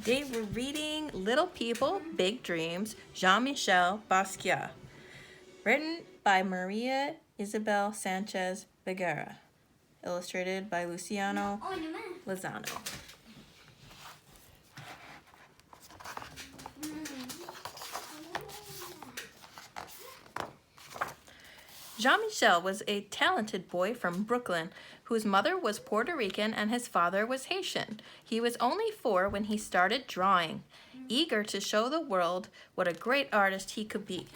Today we're reading Little People, Big Dreams, Jean-Michel Basquiat, written by Maria Isabel Sanchez Vegara, illustrated by Luciano Lozano. Jean-Michel was a talented boy from Brooklyn whose mother was Puerto Rican and his father was Haitian. He was only 4 when he started drawing, eager to show the world what a great artist he could be.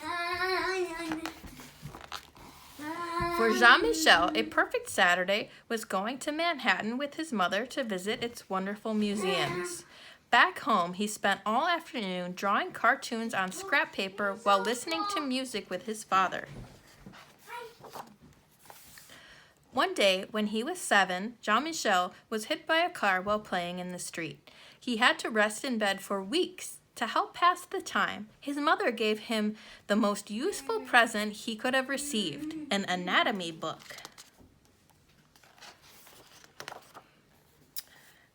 For Jean-Michel, a perfect Saturday was going to Manhattan with his mother to visit its wonderful museums. Back home, he spent all afternoon drawing cartoons on scrap paper while listening to music with his father. One day, when he was 7, Jean-Michel was hit by a car while playing in the street. He had to rest in bed for weeks. To help pass the time, his mother gave him the most useful present he could have received, an anatomy book.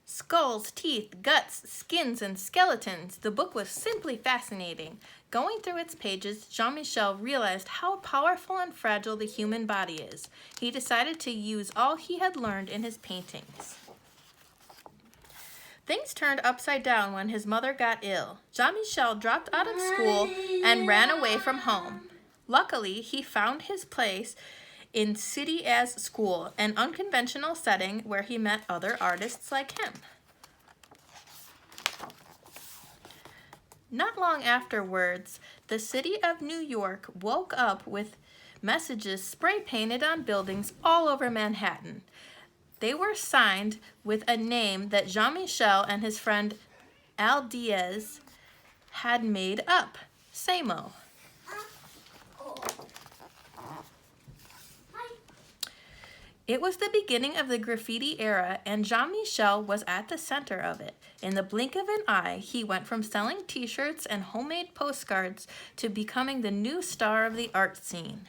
Skulls, teeth, guts, skins, and skeletons. The book was simply fascinating. Going through its pages, Jean-Michel realized how powerful and fragile the human body is. He decided to use all he had learned in his paintings. Things turned upside down when his mother got ill. Jean-Michel dropped out of school and ran away from home. Luckily, he found his place in City as School, an unconventional setting where he met other artists like him. Not long afterwards, the city of New York woke up with messages spray-painted on buildings all over Manhattan. They were signed with a name that Jean-Michel and his friend Al Diaz had made up, SAMO. It was the beginning of the graffiti era, and Jean-Michel was at the center of it. In the blink of an eye, he went from selling t-shirts and homemade postcards to becoming the new star of the art scene.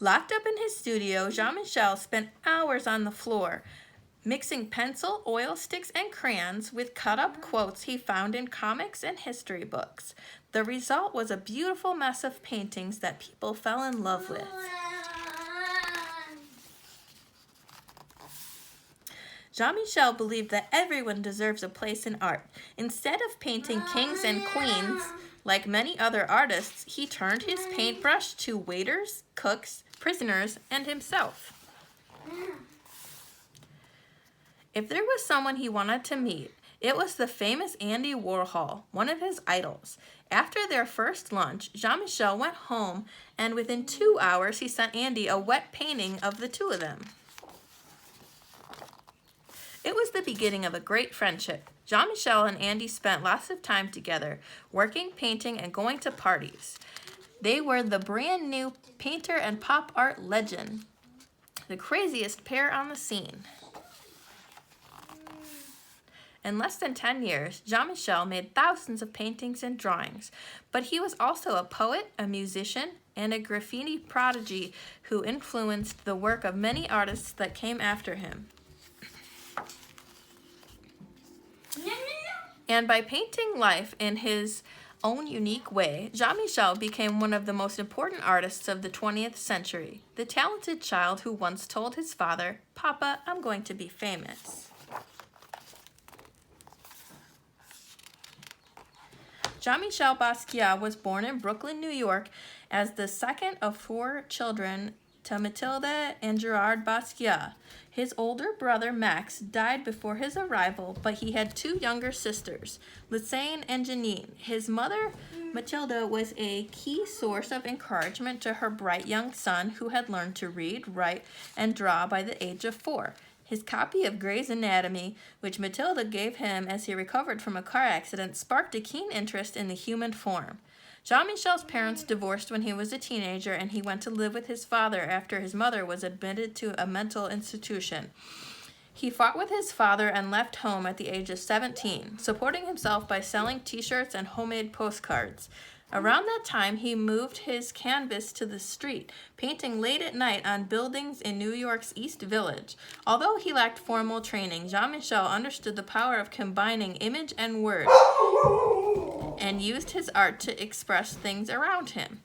Locked up in his studio, Jean-Michel spent hours on the floor, mixing pencil, oil sticks, and crayons with cut-up quotes he found in comics and history books. The result was a beautiful mess of paintings that people fell in love with. Jean-Michel believed that everyone deserves a place in art. Instead of painting kings and queens, like many other artists, he turned his paintbrush to waiters, cooks, prisoners, and himself. If there was someone he wanted to meet, it was the famous Andy Warhol, one of his idols. After their first lunch, Jean-Michel went home, and within 2 hours, he sent Andy a wet painting of the two of them. It was the beginning of a great friendship. Jean-Michel and Andy spent lots of time together, working, painting, and going to parties. They were the brand new painter and pop art legend, the craziest pair on the scene. In less than 10 years, Jean-Michel made thousands of paintings and drawings, but he was also a poet, a musician, and a graffiti prodigy who influenced the work of many artists that came after him. And by painting life in his own unique way, Jean-Michel became one of the most important artists of the 20th century, the talented child who once told his father, "Papa, I'm going to be famous." Jean-Michel Basquiat was born in Brooklyn, New York, as the second of 4 children to Mathilde and Gerard Basquiat. His older brother, Max, died before his arrival, but he had 2 younger sisters, Lysaine and Janine. His mother, Mathilde, was a key source of encouragement to her bright young son, who had learned to read, write, and draw by the age of 4. His copy of Gray's Anatomy, which Mathilde gave him as he recovered from a car accident, sparked a keen interest in the human form. Jean-Michel's parents divorced when he was a teenager, and he went to live with his father after his mother was admitted to a mental institution. He fought with his father and left home at the age of 17, supporting himself by selling t-shirts and homemade postcards. Around that time, he moved his canvas to the street, painting late at night on buildings in New York's East Village. Although he lacked formal training, Jean-Michel understood the power of combining image and word and used his art to express things around him.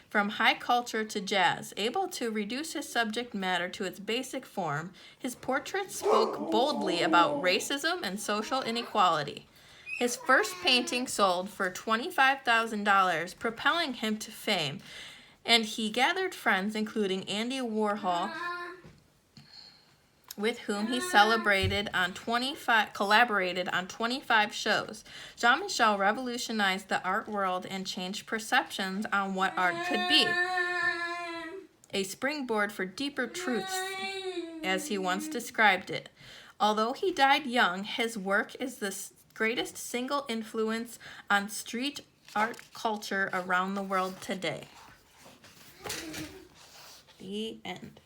From high culture to jazz, able to reduce his subject matter to its basic form, his portraits spoke boldly about racism and social inequality. His first painting sold for $25,000, propelling him to fame, and he gathered friends including Andy Warhol, with whom he collaborated on 25 shows. Jean-Michel revolutionized the art world and changed perceptions on what art could be. A springboard for deeper truths, as he once described it. Although he died young, his work is the greatest single influence on street art culture around the world today. The end.